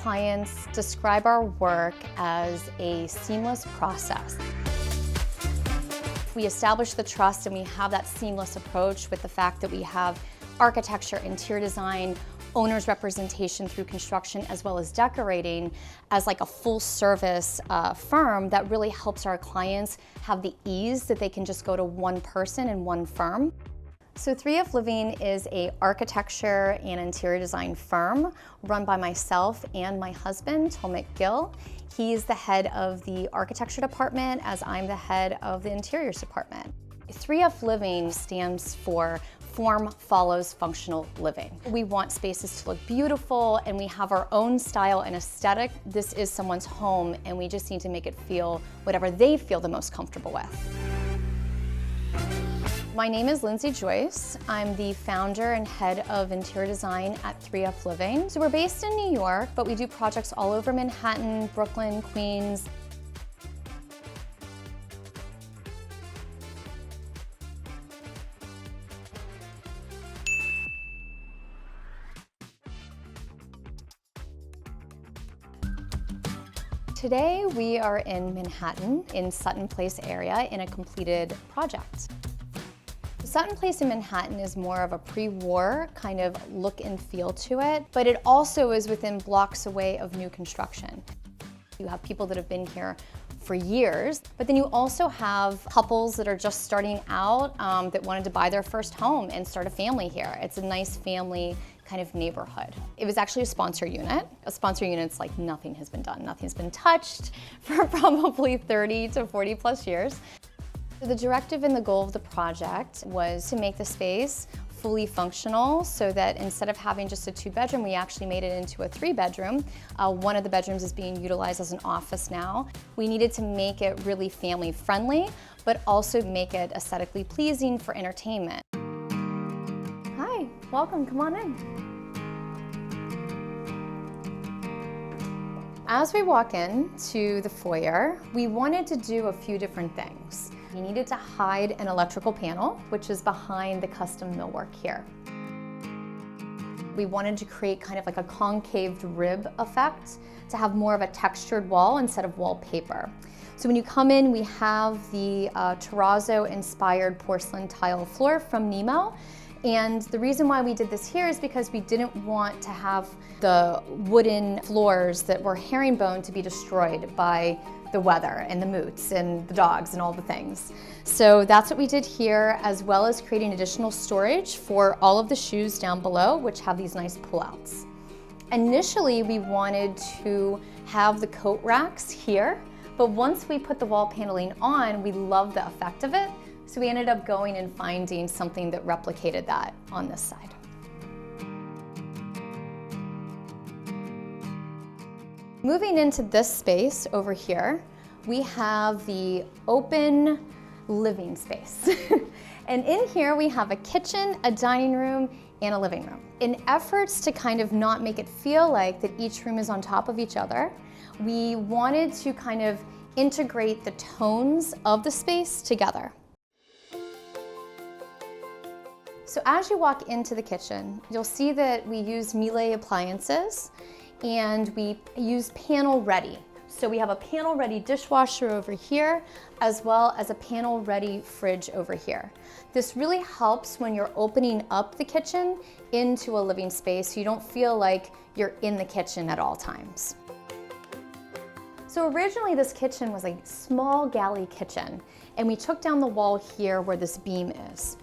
clients describe our work as a seamless process. We establish the trust and we have that seamless approach with the fact that we have architecture, interior design, owner's representation through construction, as well as decorating as like a full service firm that really helps our clients have the ease that they can just go to one person and one firm. So 3F Living is a architecture and interior design firm run by myself and my husband, Tom McGill. He's the head of the architecture department as I'm the head of the interiors department. 3F Living stands for Form Follows Functional Living. We want spaces to look beautiful and we have our own style and aesthetic. This is someone's home and we just need to make it feel whatever they feel the most comfortable with. My name is Lindsay Joyce. I'm the founder and head of interior design at 3F Living. So we're based in New York, but we do projects all over Manhattan, Brooklyn, Queens. Today we are in Manhattan, in Sutton Place area, in a completed project. Sutton Place in Manhattan is more of a pre-war kind of look and feel to it, but it also is within blocks away of new construction. You have people that have been here for years, but then you also have couples that are just starting out that wanted to buy their first home and start a family here. It's a nice family kind of neighborhood. It was actually a sponsor unit. A sponsor unit's like nothing has been done. Nothing's been touched for probably 30 to 40 plus years. The directive and the goal of the project was to make the space fully functional so that instead of having just a 2-bedroom, we actually made it into a 3-bedroom. One of the bedrooms is being utilized as an office now. We needed to make it really family friendly, but also make it aesthetically pleasing for entertainment. Hi, welcome, come on in. As we walk into the foyer, we wanted to do a few different things. We needed to hide an electrical panel, which is behind the custom millwork here. We wanted to create kind of like a concaved rib effect to have more of a textured wall instead of wallpaper. So when you come in, we have the terrazzo-inspired porcelain tile floor from Nemo. And the reason why we did this here is because we didn't want to have the wooden floors that were herringbone to be destroyed by the weather and the moots and the dogs and all the things. So that's what we did here, as well as creating additional storage for all of the shoes down below, which have these nice pullouts. Initially, we wanted to have the coat racks here, but once we put the wall paneling on, we loved the effect of it. So we ended up going and finding something that replicated that on this side. Moving into this space over here, we have the open living space. And in here we have a kitchen, a dining room, and a living room. In efforts to kind of not make it feel like that each room is on top of each other, we wanted to kind of integrate the tones of the space together. So as you walk into the kitchen, you'll see that we use Miele appliances and we use panel ready. So we have a panel ready dishwasher over here, as well as a panel ready fridge over here. This really helps when you're opening up the kitchen into a living space so you don't feel like you're in the kitchen at all times. So originally this kitchen was a small galley kitchen, and we took down the wall here where this beam is.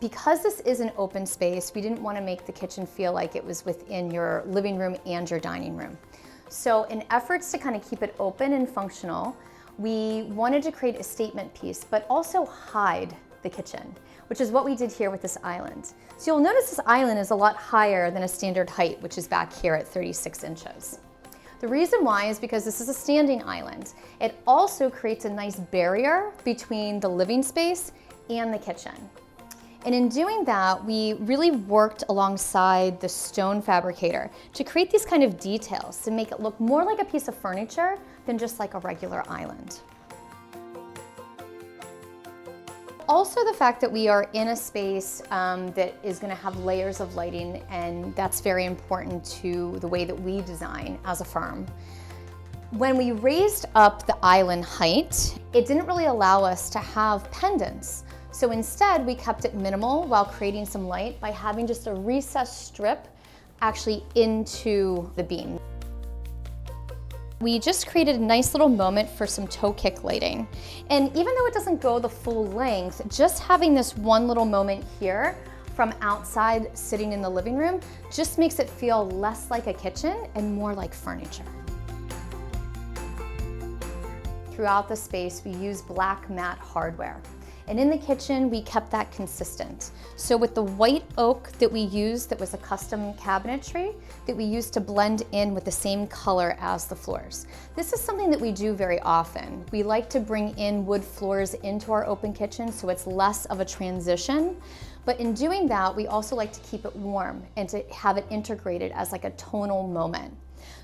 Because this is an open space, we didn't want to make the kitchen feel like it was within your living room and your dining room. So in efforts to kind of keep it open and functional, we wanted to create a statement piece, but also hide the kitchen, which is what we did here with this island. So you'll notice this island is a lot higher than a standard height, which is back here at 36 inches. The reason why is because this is a standing island. It also creates a nice barrier between the living space and the kitchen. And in doing that, we really worked alongside the stone fabricator to create these kind of details to make it look more like a piece of furniture than just like a regular island. Also the fact that we are in a space that is going to have layers of lighting, and that's very important to the way that we design as a firm. When we raised up the island height, it didn't really allow us to have pendants. So instead, we kept it minimal while creating some light by having just a recessed strip actually into the beam. We just created a nice little moment for some toe kick lighting. And even though it doesn't go the full length, just having this one little moment here from outside sitting in the living room just makes it feel less like a kitchen and more like furniture. Throughout the space, we use black matte hardware. And in the kitchen, we kept that consistent. So with the white oak that we used, that was a custom cabinetry, that we used to blend in with the same color as the floors. This is something that we do very often. We like to bring in wood floors into our open kitchen so it's less of a transition. But in doing that, we also like to keep it warm and to have it integrated as like a tonal moment.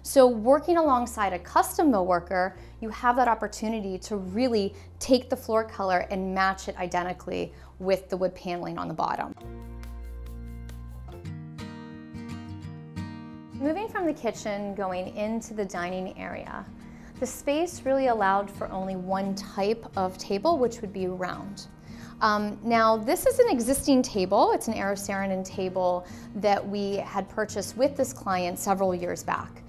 So working alongside a custom millworker, you have that opportunity to really take the floor color and match it identically with the wood paneling on the bottom. Moving from the kitchen, going into the dining area, the space really allowed for only one type of table, which would be round. Now this is an existing table. It's an Aeroceran table that we had purchased with this client several years back.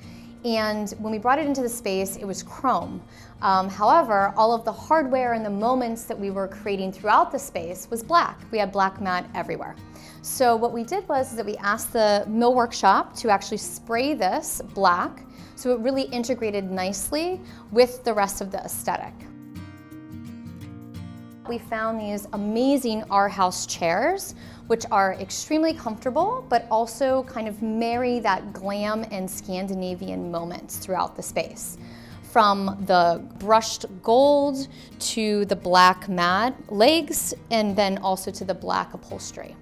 And when we brought it into the space, it was chrome. However, all of the hardware and the moments that we were creating throughout the space was black. We had black matte everywhere. So what we did was that we asked the Millwork shop to actually spray this black, so it really integrated nicely with the rest of the aesthetic. We found these amazing Our House chairs, which are extremely comfortable, but also kind of marry that glam and Scandinavian moments throughout the space. From the brushed gold to the black matte legs, and then also to the black upholstery.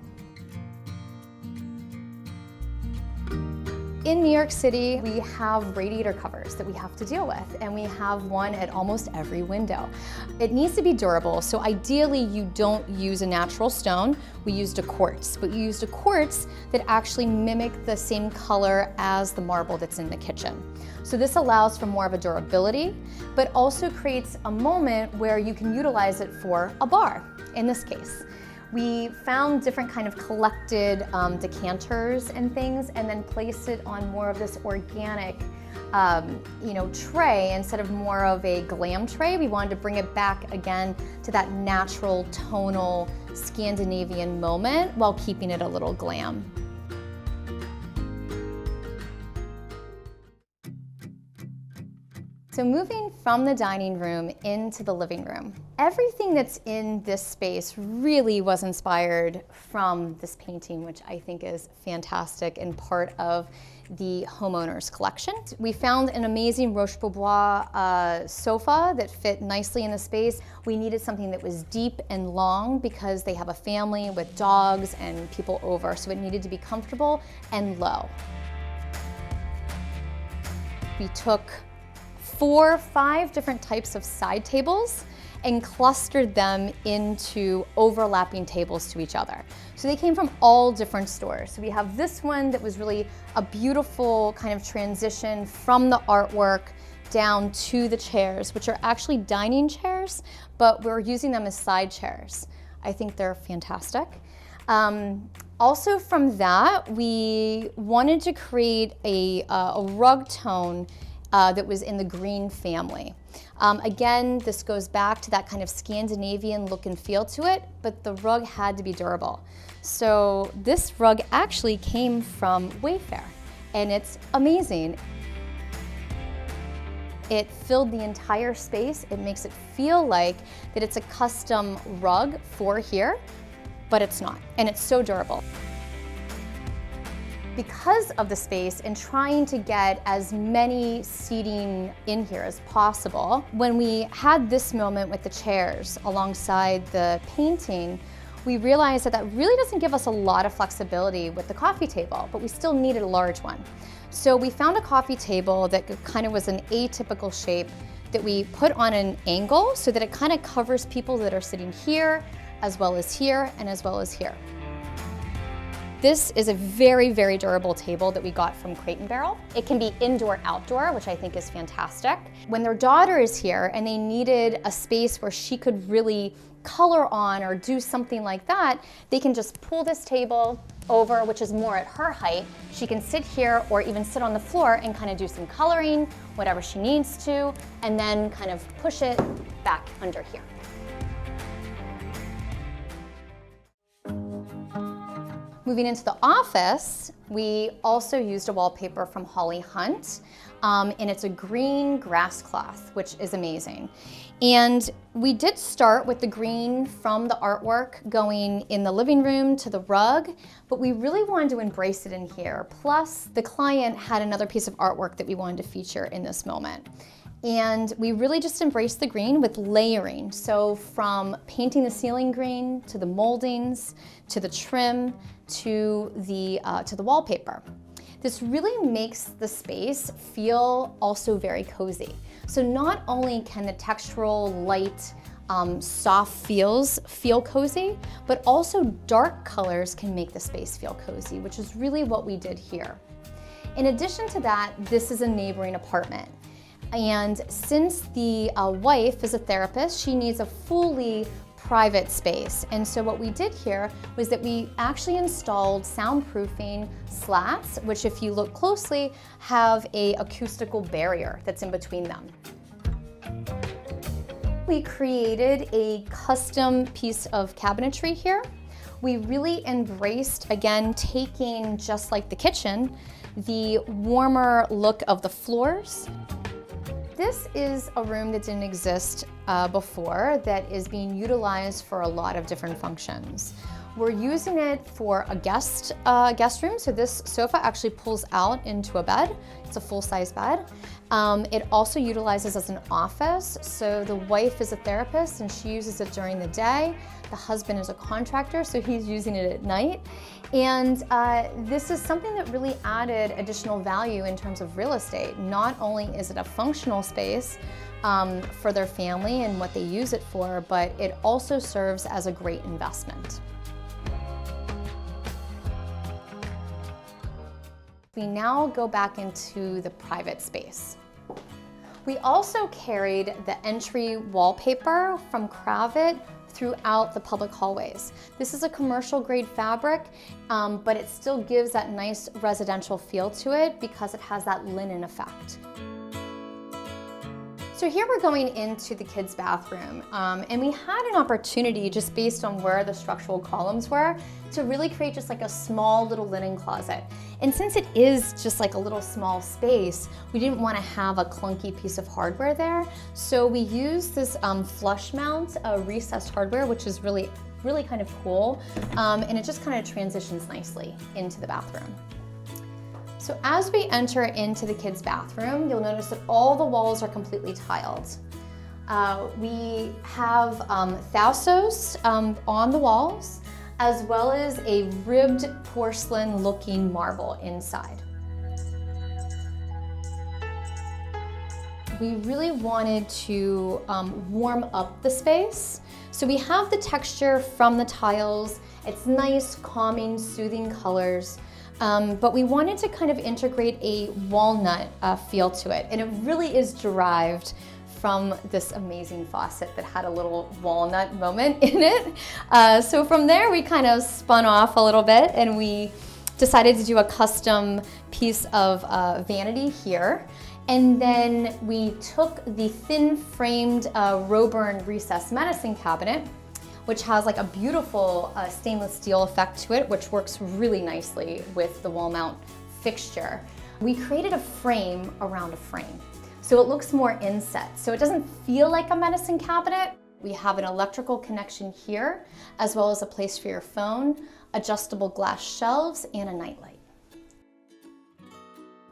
In New York City, we have radiator covers that we have to deal with, and we have one at almost every window. It needs to be durable, so ideally you don't use a natural stone. We used a quartz, but we used a quartz that actually mimicked the same color as the marble that's in the kitchen. So this allows for more of a durability, but also creates a moment where you can utilize it for a bar, in this case. We found different kind of collected decanters and things, and then placed it on more of this organic tray instead of more of a glam tray. We wanted to bring it back again to that natural tonal Scandinavian moment while keeping it a little glam. So moving from the dining room into the living room, everything that's in this space really was inspired from this painting, which I think is fantastic and part of the homeowner's collection. We found an amazing Roche-Beaubois sofa that fit nicely in the space. We needed something that was deep and long because they have a family with dogs and people over, so it needed to be comfortable and low. We took 4 or 5 different types of side tables and clustered them into overlapping tables to each other. So they came from all different stores. So we have this one that was really a beautiful kind of transition from the artwork down to the chairs, which are actually dining chairs, but we're using them as side chairs. I think they're fantastic. Also from that, we wanted to create a rug tone that was in the green family. Again, this goes back to that kind of Scandinavian look and feel to it, but the rug had to be durable. So this rug actually came from Wayfair, and it's amazing. It filled the entire space. It makes it feel like that it's a custom rug for here, but it's not, and it's so durable. Because of the space and trying to get as many seating in here as possible, when we had this moment with the chairs alongside the painting, we realized that that really doesn't give us a lot of flexibility with the coffee table, but we still needed a large one. So we found a coffee table that kind of was an atypical shape that we put on an angle so that it kind of covers people that are sitting here as well as here, and as well as here. This is a very, very durable table that we got from Crate & Barrel. It can be indoor, outdoor, which I think is fantastic. When their daughter is here and they needed a space where she could really color on or do something like that, they can just pull this table over, which is more at her height. She can sit here or even sit on the floor and kind of do some coloring, whatever she needs to, and then kind of push it back under here. Moving into the office, we also used a wallpaper from Holly Hunt, and it's a green grass cloth, which is amazing. And we did start with the green from the artwork going in the living room to the rug, but we really wanted to embrace it in here. Plus, the client had another piece of artwork that we wanted to feature in this moment. And we really just embraced the green with layering. So from painting the ceiling green, to the moldings, to the trim, to the wallpaper. This really makes the space feel also very cozy. So not only can the textural, light, soft feels feel cozy, but also dark colors can make the space feel cozy, which is really what we did here. In addition to that, this is a neighboring apartment. And since the wife is a therapist, she needs a fully private space. And so what we did here was that we actually installed soundproofing slats, which if you look closely, have a acoustical barrier that's in between them. We created a custom piece of cabinetry here. We really embraced, again, taking, just like the kitchen, the warmer look of the floors. This is a room that didn't exist before that is being utilized for a lot of different functions. We're using it for a guest room, so this sofa actually pulls out into a bed. It's a full-size bed. It also utilizes as an office, so the wife is a therapist and she uses it during the day. The husband is a contractor, so he's using it at night. And this is something that really added additional value in terms of real estate. Not only is it a functional space for their family and what they use it for, but it also serves as a great investment. We now go back into the private space. We also carried the entry wallpaper from Kravit throughout the public hallways. This is a commercial grade fabric, but it still gives that nice residential feel to it because it has that linen effect. So here we're going into the kids' bathroom, and we had an opportunity, just based on where the structural columns were, to really create just like a small little linen closet. And since it is just like a little small space, we didn't want to have a clunky piece of hardware there. So we used this flush mount recessed hardware, which is really kind of cool, and it just kind of transitions nicely into the bathroom. So as we enter into the kids' bathroom, you'll notice that all the walls are completely tiled. We have thassos on the walls, as well as a ribbed porcelain looking marble inside. We really wanted to warm up the space. So we have the texture from the tiles. It's nice, calming, soothing colors. But we wanted to kind of integrate a walnut feel to it. And it really is derived from this amazing faucet that had a little walnut moment in it. So from there, we kind of spun off a little bit and we decided to do a custom piece of vanity here. And then we took the thin framed Robern recessed medicine cabinet, which has like a beautiful stainless steel effect to it, which works really nicely with the wall mount fixture. We created a frame around a frame, so it looks more inset. So it doesn't feel like a medicine cabinet. We have an electrical connection here, as well as a place for your phone, adjustable glass shelves, and a nightlight.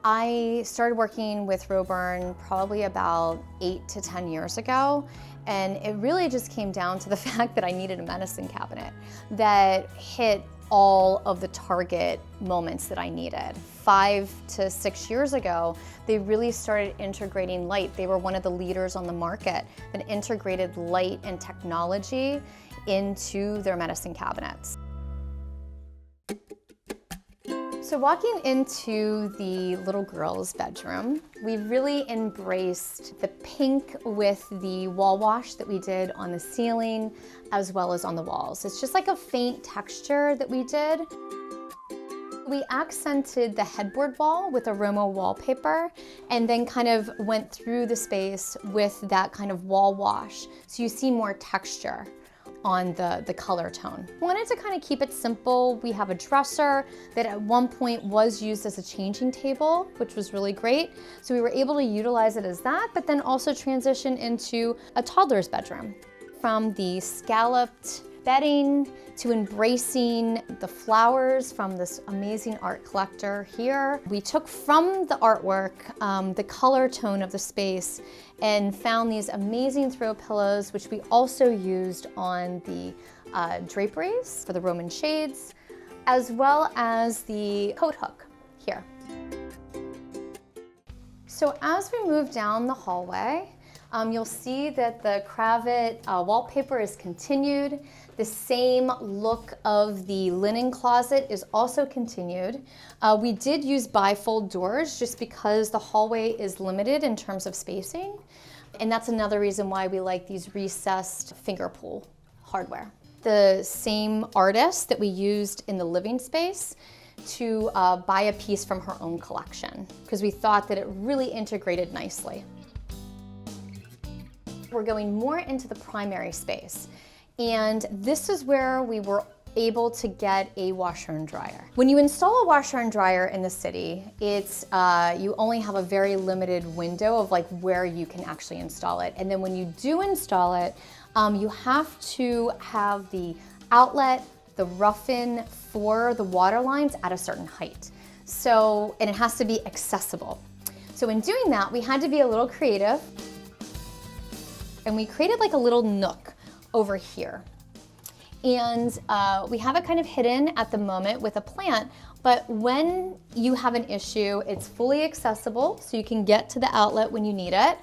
I started working with Robern probably about 8 to 10 years ago. And it really just came down to the fact that I needed a medicine cabinet that hit all of the target moments that I needed. 5 to 6 years ago, they really started integrating light. They were one of the leaders on the market that integrated light and technology into their medicine cabinets. So walking into the little girl's bedroom, we really embraced the pink with the wall wash that we did on the ceiling as well as on the walls. It's just like a faint texture that we did. We accented the headboard wall with aroma wallpaper and then kind of went through the space with that kind of wall wash. So you see more texture on the color tone. Wanted to kind of keep it simple. We have a dresser that at one point was used as a changing table, which was really great. So we were able to utilize it as that, but then also transition into a toddler's bedroom. From the scalloped bedding to embracing the flowers from this amazing art collector here. We took from the artwork the color tone of the space and found these amazing throw pillows, which we also used on the draperies for the Roman shades, as well as the coat hook here. So as we move down the hallway, you'll see that the cravat wallpaper is continued. The same look of the linen closet is also continued. We did use bifold doors just because the hallway is limited in terms of spacing. And that's another reason why we like these recessed finger pull hardware. The same artist that we used in the living space to buy a piece from her own collection because we thought that it really integrated nicely. We're going more into the primary space. And this is where we were able to get a washer and dryer. When you install a washer and dryer in the city, it's you only have a very limited window of like where you can actually install it. And then when you do install it, you have to have the outlet, the rough-in for the water lines at a certain height. So, and it has to be accessible. So in doing that, we had to be a little creative. And we created like a little nook over here. And we have it kind of hidden at the moment with a plant, but when you have an issue, it's fully accessible, so you can get to the outlet when you need it.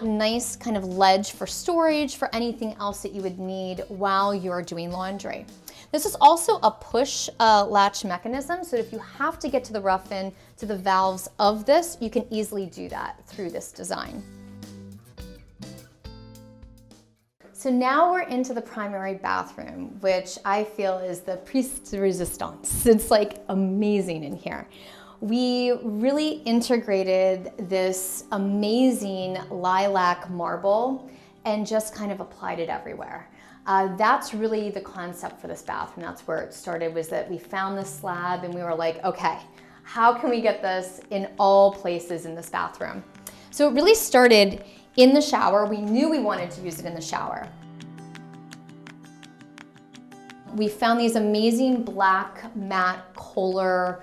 Nice kind of ledge for storage for anything else that you would need while you're doing laundry. This is also a push latch mechanism, so if you have to get to the rough-in, to the valves of this, you can easily do that through this design. So now we're into the primary bathroom, which I feel is the piece de resistance. It's like amazing in here. We really integrated this amazing lilac marble and just kind of applied it everywhere. That's really the concept for this bathroom. That's where it started, was that we found this slab and we were like, okay, how can we get this in all places in this bathroom? So it really started in the shower. We knew we wanted to use it in the shower. We found these amazing black matte Kohler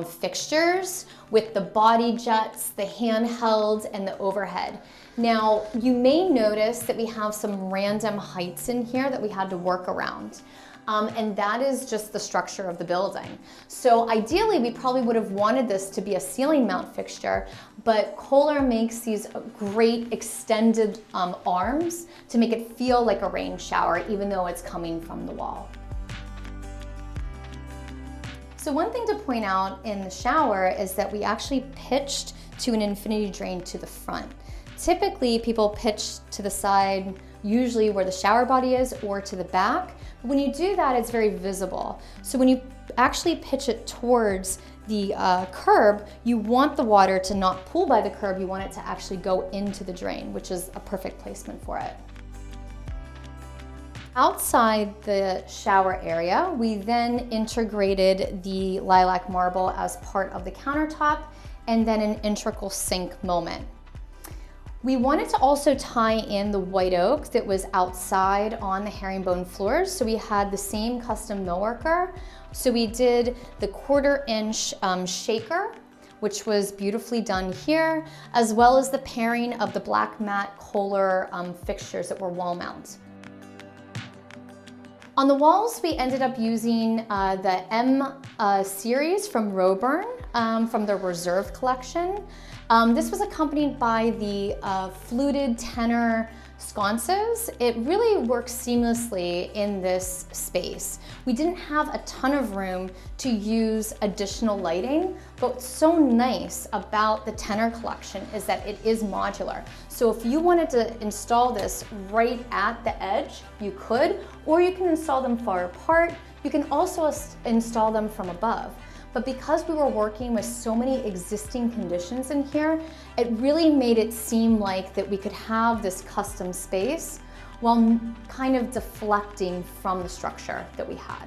fixtures with the body jets, the handheld, and the overhead. Now, you may notice that we have some random heights in here that we had to work around. And that is just the structure of the building. So ideally, we probably would have wanted this to be a ceiling mount fixture, but Kohler makes these great extended arms to make it feel like a rain shower, even though it's coming from the wall. So one thing to point out in the shower is that we actually pitched to an infinity drain to the front. Typically, people pitch to the side, usually where the shower body is, or to the back. But when you do that, it's very visible. So when you actually pitch it towards the curb, you want the water to not pool by the curb, you want it to actually go into the drain, which is a perfect placement for it. Outside the shower area, we then integrated the lilac marble as part of the countertop and then an integral sink moment. We wanted to also tie in the white oak that was outside on the herringbone floors, so we had the same custom millworker. So we did the 1/4 inch shaker, which was beautifully done here, as well as the pairing of the black matte Kohler fixtures that were wall mount. On the walls, we ended up using the M series from Robern from their Reserve collection. This was accompanied by the fluted tenor sconces. It really works seamlessly in this space. We didn't have a ton of room to use additional lighting, but what's so nice about the tenor collection is that it is modular. So if you wanted to install this right at the edge, you could, or you can install them far apart. You can also install them from above. But because we were working with so many existing conditions in here, it really made it seem like that we could have this custom space while kind of deflecting from the structure that we had.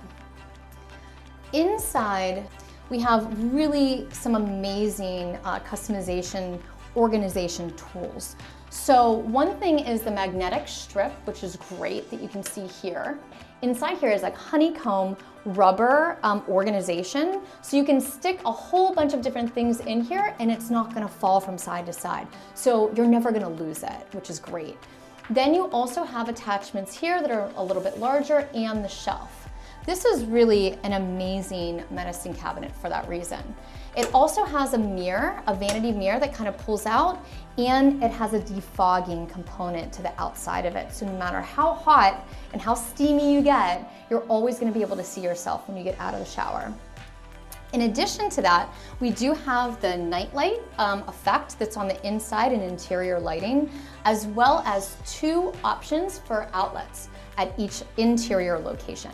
Inside, we have really some amazing customization organization tools. So one thing is the magnetic strip, which is great that you can see here. Inside here is like honeycomb rubber organization. So you can stick a whole bunch of different things in here and it's not gonna fall from side to side. So you're never gonna lose it, which is great. Then you also have attachments here that are a little bit larger and the shelf. This is really an amazing medicine cabinet for that reason. It also has a mirror, a vanity mirror that kind of pulls out, and it has a defogging component to the outside of it. So no matter how hot and how steamy you get, you're always going to be able to see yourself when you get out of the shower. In addition to that, we do have the nightlight effect that's on the inside and interior lighting, as well as 2 options for outlets at each interior location.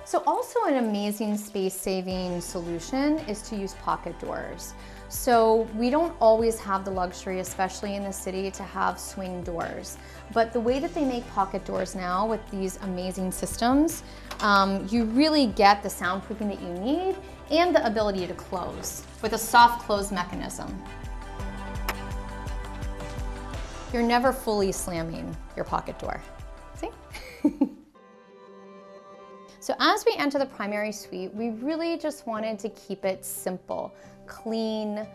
So also an amazing space-saving solution is to use pocket doors. So we don't always have the luxury, especially in the city, to have swing doors. But the way that they make pocket doors now with these amazing systems, you really get the soundproofing that you need and the ability to close with a soft close mechanism. You're never fully slamming your pocket door. See? So as we enter the primary suite, we really just wanted to keep it simple, clean,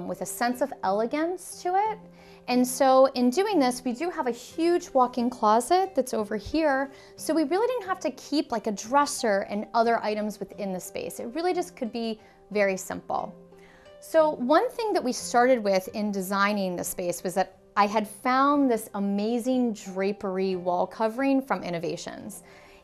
with a sense of elegance to it. And so in doing this, we do have a huge walk-in closet that's over here. So we really didn't have to keep like a dresser and other items within the space. It really just could be very simple. So one thing that we started with in designing the space was that I had found this amazing drapery wall covering from Innovations.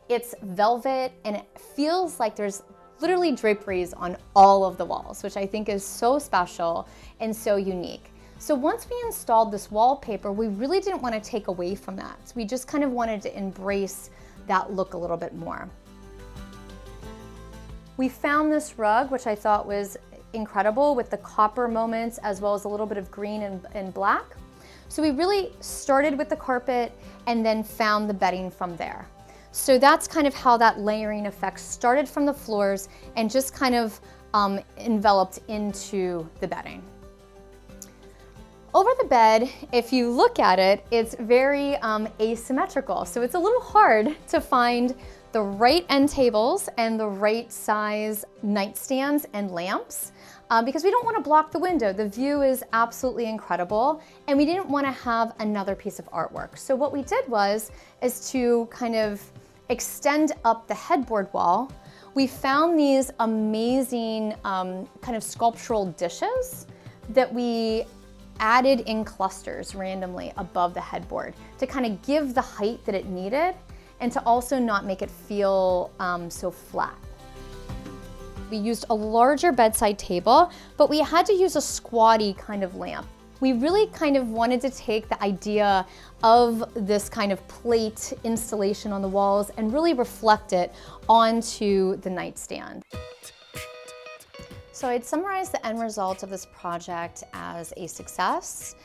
It's velvet and it feels like there's literally draperies on all of the walls, which I think is so special and so unique. So once we installed this wallpaper, we really didn't want to take away from that. So we just kind of wanted to embrace that look a little bit more. We found this rug, which I thought was incredible with the copper moments as well as a little bit of green and black. So we really started with the carpet and then found the bedding from there. So that's kind of how that layering effect started from the floors and just kind of enveloped into the bedding. Over the bed, if you look at it, it's very asymmetrical. So it's a little hard to find the right end tables and the right size nightstands and lamps because we don't want to block the window. The view is absolutely incredible and we didn't want to have another piece of artwork. So what we did is to kind of extend up the headboard wall. We found these amazing kind of sculptural dishes that we added in clusters randomly above the headboard to kind of give the height that it needed and to also not make it feel so flat. We used a larger bedside table, but we had to use a squatty kind of lamp. We really kind of wanted to take the idea of this kind of plate installation on the walls and really reflect it onto the nightstand. So I'd summarize the end result of this project as a success.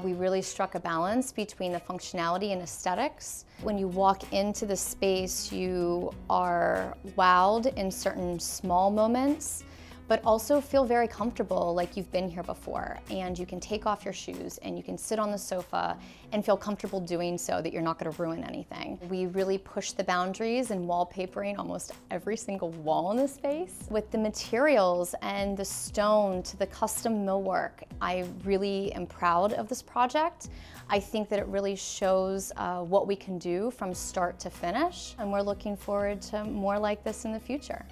We really struck a balance between the functionality and aesthetics. When you walk into the space, you are wowed in certain small moments, but also feel very comfortable like you've been here before, and you can take off your shoes and you can sit on the sofa and feel comfortable doing so, that you're not going to ruin anything. We really push the boundaries in wallpapering almost every single wall in the space. With the materials and the stone to the custom millwork, I really am proud of this project. I think that it really shows what we can do from start to finish, and we're looking forward to more like this in the future.